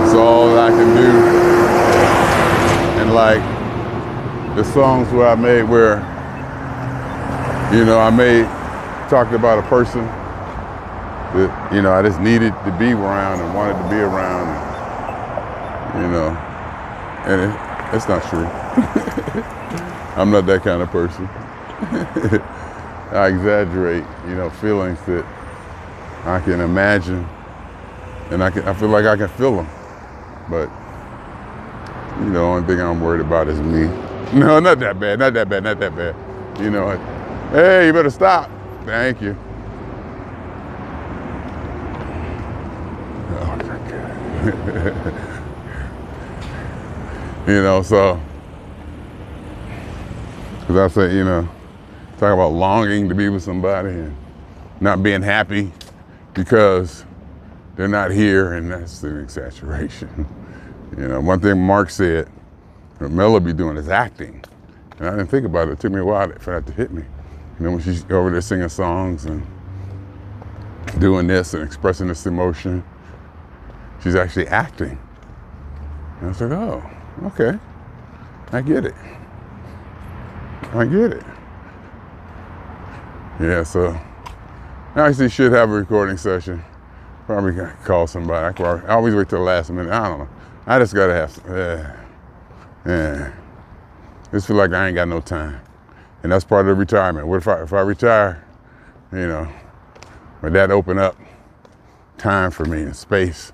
It's all that I can do. And like the songs where I made where, you know, talked about a person that, you know, I just needed to be around and wanted to be around, and, you know, and it's not true. I'm not that kind of person. I exaggerate, you know, feelings that I can imagine, and I feel like I can feel them, but you know, the only thing I'm worried about is me. No, not that bad, not that bad, not that bad. You know, hey, you better stop. Thank you. Oh, you know, so, because I say, you know, talk about longing to be with somebody and not being happy because they're not here, and that's an exaggeration. You know, one thing Mark said, what Mel be doing is acting. And I didn't think about it. It took me a while for that to hit me. You know, when she's over there singing songs and doing this and expressing this emotion, she's actually acting. And I was like, oh, okay, I get it. I get it. Yeah, so I actually should have a recording session. Probably gonna call somebody. I always wait till the last minute. I don't know. I just gotta have, just feel like I ain't got no time. And that's part of the retirement. What if I retire, you know, would that open up time for me and space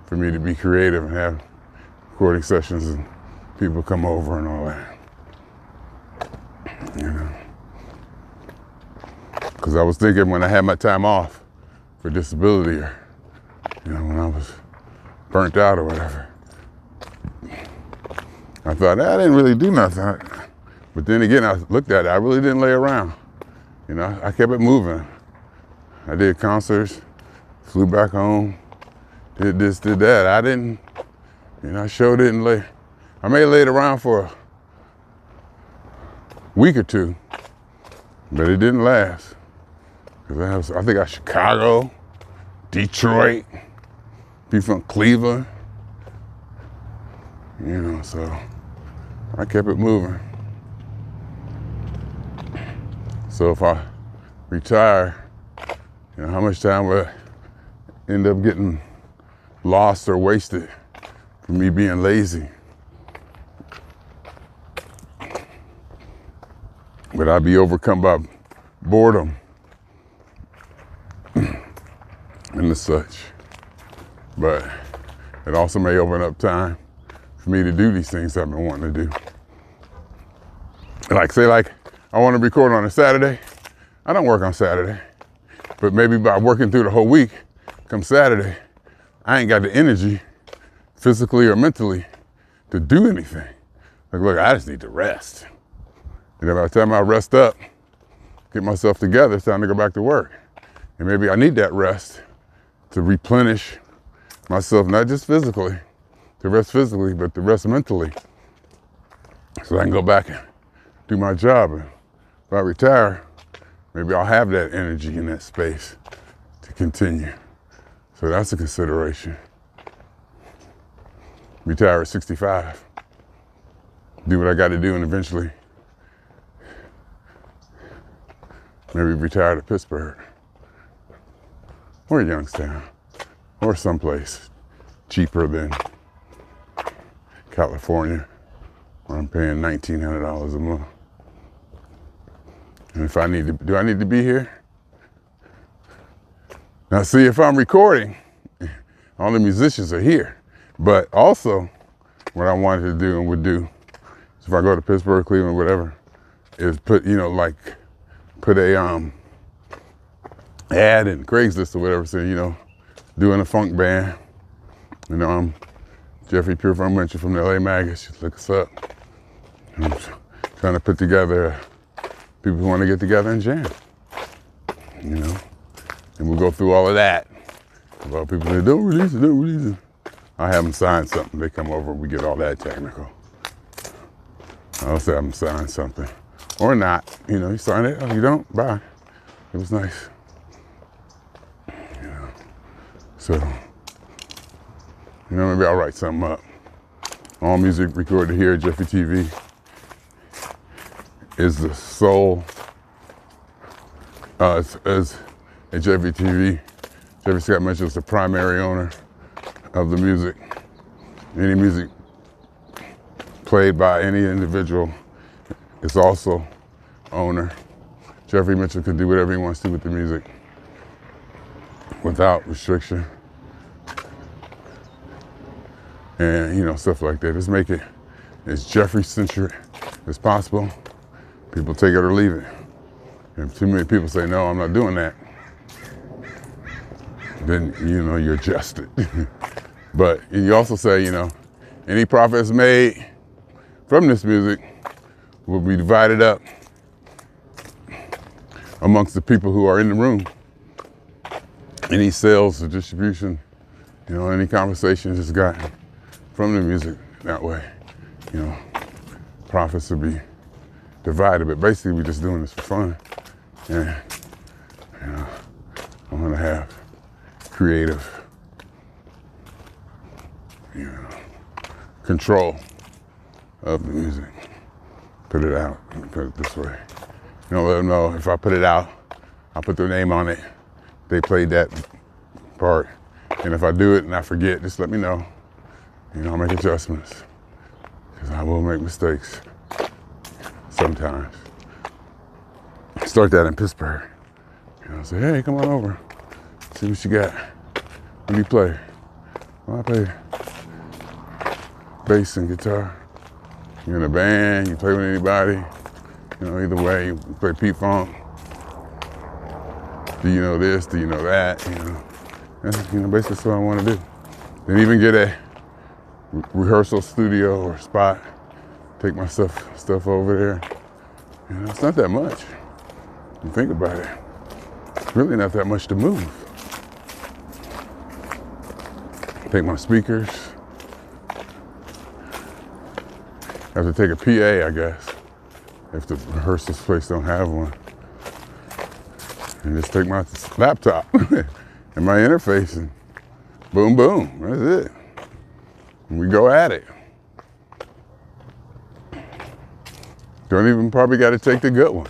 for me to be creative and have recording sessions and people come over and all that, you know? Because I was thinking when I had my time off for disability, or, you know, when I was burnt out or whatever, I thought, I didn't really do nothing. But then again, I looked at it, I really didn't lay around. You know, I kept it moving. I did concerts, flew back home, did this, did that. I didn't, you know, I sure didn't lay. I may have laid around for a week or two, but it didn't last. Because I think I was Chicago, Detroit, people from Cleveland, you know, so I kept it moving. So if I retire, you know, how much time will I end up getting lost or wasted from me being lazy? But I'd be overcome by boredom and the such. But it also may open up time for me to do these things I've been wanting to do. Like, say, like, I want to record on a Saturday. I don't work on Saturday. But maybe by working through the whole week, come Saturday, I ain't got the energy, physically or mentally, to do anything. Like, look, I just need to rest. And then by the time I rest up, get myself together, it's time to go back to work. And maybe I need that rest to replenish myself, not just physically, to rest physically, but to rest mentally. So I can go back and do my job. And if I retire, maybe I'll have that energy in that space to continue. So that's a consideration. Retire at 65. Do what I got to do, and eventually maybe retire to Pittsburgh or Youngstown or someplace cheaper than California, where I'm paying $1,900 a month. And if I need to, do I need to be here? Now see, if I'm recording, all the musicians are here. But also, what I wanted to do and would do, is if I go to Pittsburgh, Cleveland, whatever, is put, like, put a ad in Craigslist or whatever, saying, doing a funk band. I'm Jeffery Pure Funk Venture from the LA Magazine. Look us up. I'm trying to put together people who want to get together and jam. And we'll go through all of that. About people say, don't release it. I have them sign something. They come over, we get all that technical. I'll say I'm signing something. Or not. You sign it, oh, you don't? Bye. It was nice. So, maybe I'll write something up. All music recorded here at Jeffery TV is the sole, as at Jeffery TV, Jeffery Scott Mitchell is the primary owner of the music. Any music played by any individual is also owner. Jeffery Mitchell can do whatever he wants to with the music without restriction. And stuff like that. Just make it as Jeffrey-centric as possible. People take it or leave it. If too many people say, no, I'm not doing that, then you adjust it. But you also say, any profits made from this music will be divided up amongst the people who are in the room. Any sales or distribution, any conversations that's gotten from the music that way, profits will be divided. But basically, we're just doing this for fun. And, I'm gonna have creative, control of the music. Put it out, put it this way. Let them know if I put it out, I'll put their name on it. They played that part. And if I do it and I forget, just let me know. I'll make adjustments. Because I will make mistakes sometimes. Start that in Pittsburgh. Say, hey, come on over. See what you got. What do you play? Well, I play bass and guitar. You're in a band, you play with anybody. Either way, you play P-Funk. Do you know this? Do you know that? That's basically what I want to do. And even get a rehearsal studio or spot. Take my stuff over there. It's not that much. You think about it. It's really not that much to move. Take my speakers. I have to take a PA, I guess, if the rehearsal space don't have one. And just take my laptop and my interface and boom, boom, that's it. And we go at it. Don't even probably got to take the good one.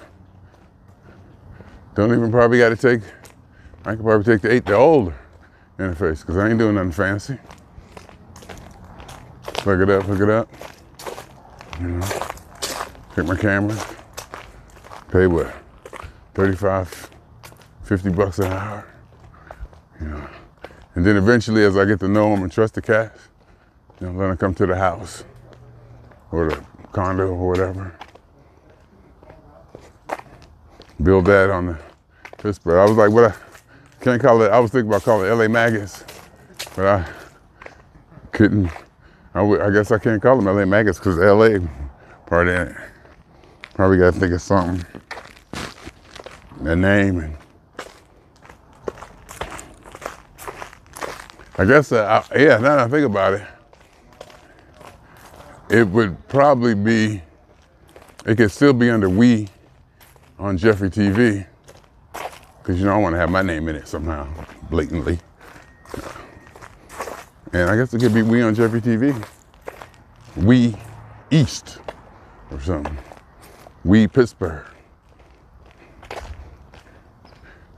Don't even probably got to take, I could probably take the older interface because I ain't doing nothing fancy. Plug it up. Take my camera, pay what, 35, 50 bucks an hour. And then eventually as I get to know them and trust the cats, let them come to the house or the condo or whatever. Build that on the Pittsburgh. I was like, can't call it, I was thinking about calling it LA Maggots, but I couldn't, I guess I can't call them LA Maggots because LA part in it. Probably got to think of something, a name, and I guess, now that I think about it, it would probably be, it could still be under We on Jeffery TV, because I want to have my name in it somehow, blatantly. And I guess it could be We on Jeffery TV. We East or something. We Pittsburgh.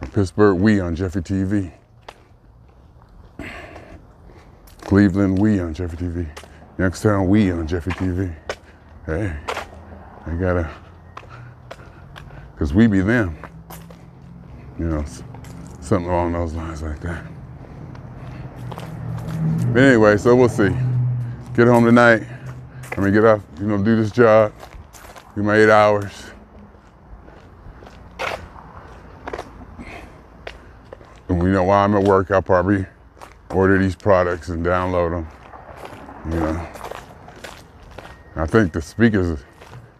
Or Pittsburgh We on Jeffery TV. Cleveland We on Jeffery TV. Youngstown We on Jeffery TV. Hey, I gotta, because we be them. Something along those lines like that. But anyway, so we'll see. Get home tonight. Get up, do this job, do my 8 hours. And while I'm at work, I'll probably order these products and download them. I think the speakers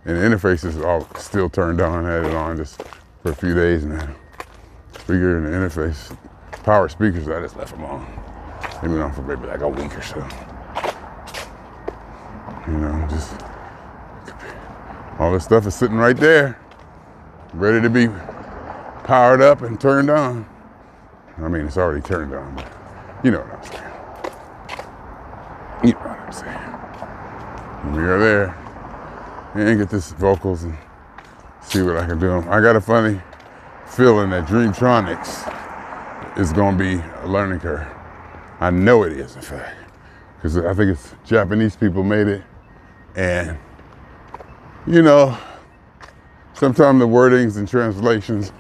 and the interfaces are all still turned on. I had it on just for a few days now. Speaker and the interface, power speakers, I just left them on. They've been on for maybe like a week or so. Just all this stuff is sitting right there, ready to be powered up and turned on. It's already turned on, but you know what I'm saying. You know what I'm saying. And we are there and get this vocals and see what I can do. I got a funny feeling that Dreamtronics is going to be a learning curve. I know it is, in fact, because I think it's Japanese people made it. And, sometimes the wordings and translations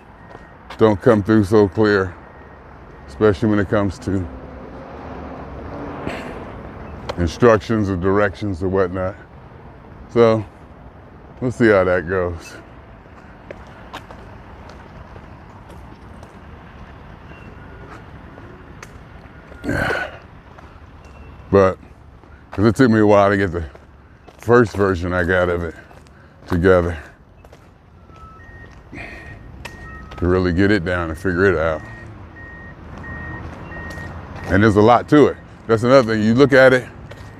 don't come through so clear, especially when it comes to instructions or directions or whatnot. So we'll see how that goes. But, because it took me a while to get the first version I got of it together, to really get it down and figure it out. And there's a lot to it. That's another thing. You look at it,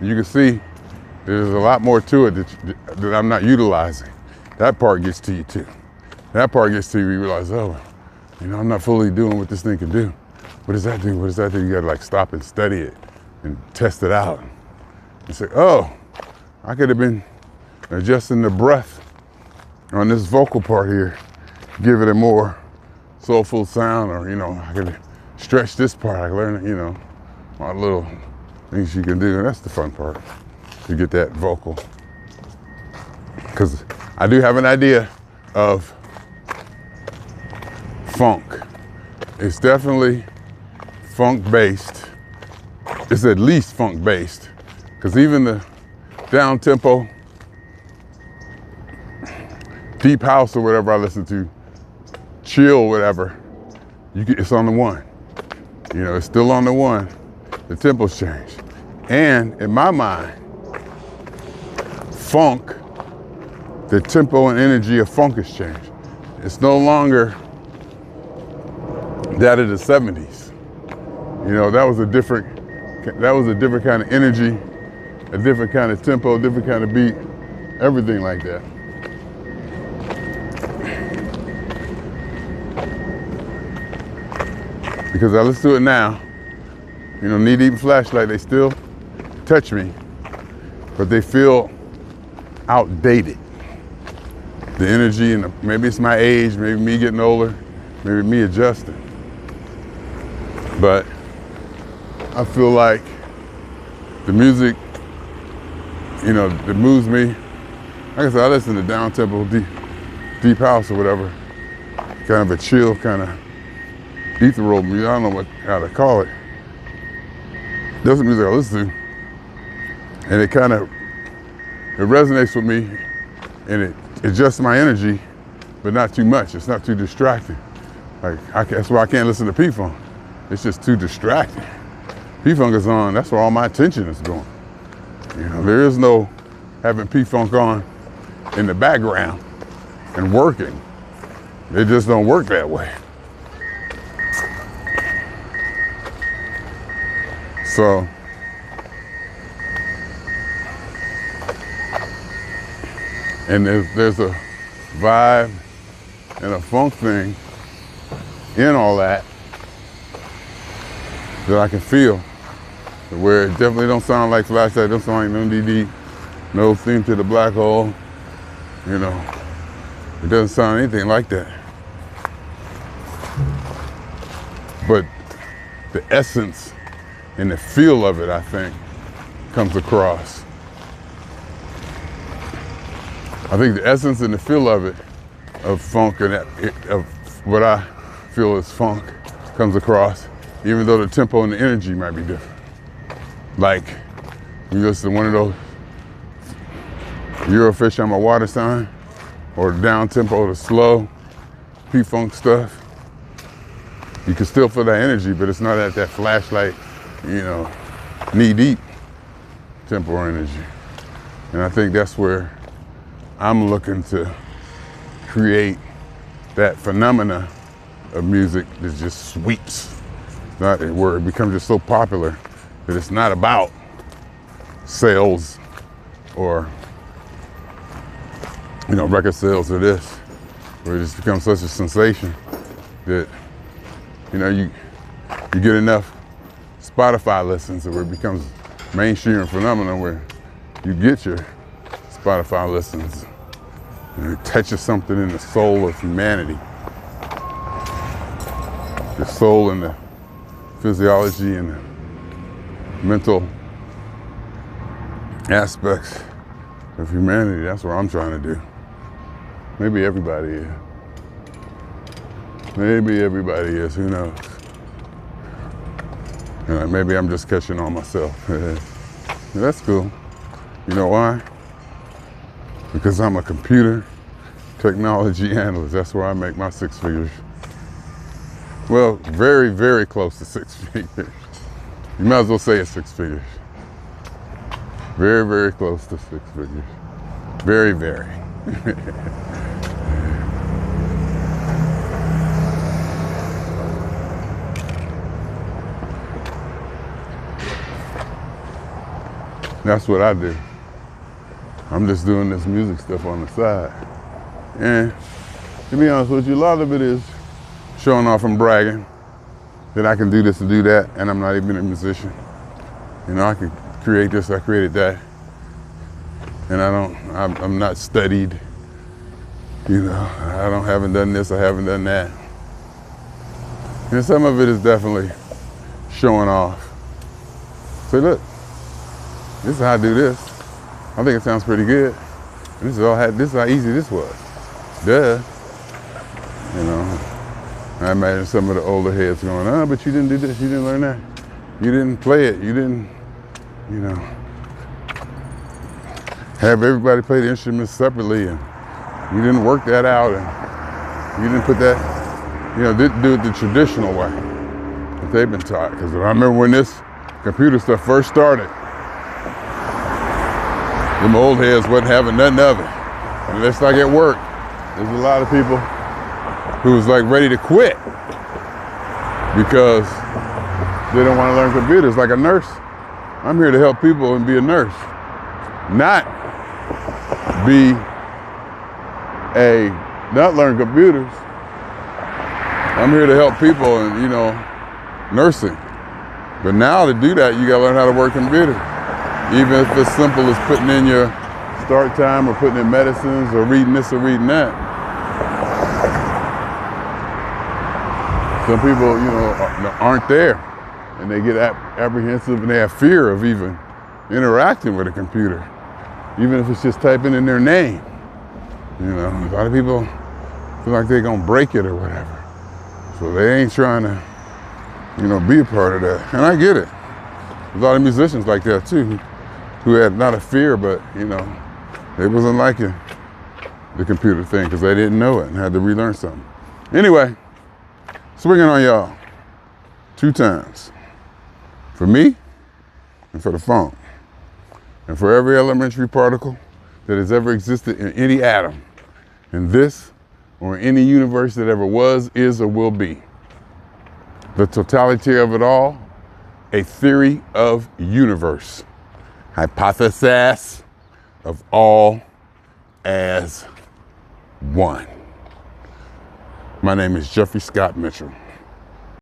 you can see there's a lot more to it that I'm not utilizing. That part gets to you too. That part gets to you, you realize, I'm not fully doing what this thing can do. What does that do? What does that do? You gotta stop and study it and test it out. You say, I could have been adjusting the breath on this vocal part here, give it a more soulful sound, or, I could stretch this part. I learned, all the little things you can do, and that's the fun part, to get that vocal. Because I do have an idea of funk. It's definitely funk-based. It's at least funk-based, because even the down-tempo, deep house or whatever I listen to, chill, whatever, it's on the one. It's still on the one. The tempo's changed. And in my mind, funk, the tempo and energy of funk has changed. It's no longer that of the 70s. That was a different kind of energy, a different kind of tempo, a different kind of beat, everything like that. Because I listen to it now, Need Even Flashlight, they still touch me, but they feel outdated. The energy, and maybe it's my age, maybe me getting older, maybe me adjusting. But I feel like the music, that moves me. Like I said, I listen to down-tempo, deep house or whatever, kind of a chill, kind of ethereal music. I don't know how to call it. That's the music I listen to. And it resonates with me, and it adjusts my energy, but not too much. It's not too distracting. That's why I can't listen to P-Funk. It's just too distracting. P-Funk is on, that's where all my attention is going. There is no having P-Funk on in the background and working. It just don't work that way. So, and there's a vibe and a funk thing in all that I can feel, where it definitely don't sound like Flashlight, don't sound like no DD, no Theme to the Black Hole, it doesn't sound anything like that. But the essence and the feel of it, I think, comes across. I think the essence and the feel of it, of funk, and of what I feel is funk, comes across, even though the tempo and the energy might be different. Like, you listen to one of those Eurofish on my water sign, or the down tempo, the slow P-funk stuff. You can still feel that energy, but it's not at that flashlight, knee deep tempo energy. And I think that's where I'm looking to create that phenomena of music that just sweeps. Not where it becomes just so popular that it's not about sales or record sales or this, where it just becomes such a sensation that you get enough Spotify listens where it becomes mainstream phenomenon where you get your Spotify listens and it touches something in the soul of humanity. The soul and the physiology and the mental aspects of humanity. That's what I'm trying to do. Maybe everybody is. Maybe everybody is, who knows? Maybe I'm just catching on myself. That's cool. You know why? Because I'm a computer technology analyst. That's where I make my 6 figures. Well, very, very close to 6 figures. You might as well say it's 6 figures. Very, very close to 6 figures. Very, very. That's what I do. I'm just doing this music stuff on the side. And to be honest with you, a lot of it is showing off and bragging that I can do this and do that, and I'm not even a musician. I can create this, I created that. And I'm not studied. Haven't done this, I haven't done that. And some of it is definitely showing off. Say, look, this is how I do this. I think it sounds pretty good. This is how easy this was. Duh. I imagine some of the older heads going, but you didn't do this, you didn't learn that. You didn't play it, you didn't, have everybody play the instruments separately, and you didn't work that out, and you didn't put that, didn't do it the traditional way that they've been taught. Because I remember when this computer stuff first started, them old heads wasn't having nothing of it. And it's like at work, there's a lot of people who was like ready to quit because they don't want to learn computers. Like a nurse, I'm here to help people and be a nurse, not learn computers. I'm here to help people and nursing. But now to do that, you gotta learn how to work computer. Even if it's simple as putting in your start time or putting in medicines or reading this or reading that. Some people, aren't there, and they get apprehensive and they have fear of even interacting with a computer, even if it's just typing in their name. A lot of people feel like they're gonna break it or whatever, so they ain't trying to, be a part of that. And I get it. There's a lot of musicians like that too, who had not a fear, but they wasn't liking the computer thing because they didn't know it and had to relearn something. Anyway, swinging on y'all 2 times. For me and for the phone. And for every elementary particle that has ever existed in any atom, in this or in any universe that ever was, is, or will be. The totality of it all, a theory of universe. Hypothesis of all as one. My name is Jeffrey Scott Mitchell.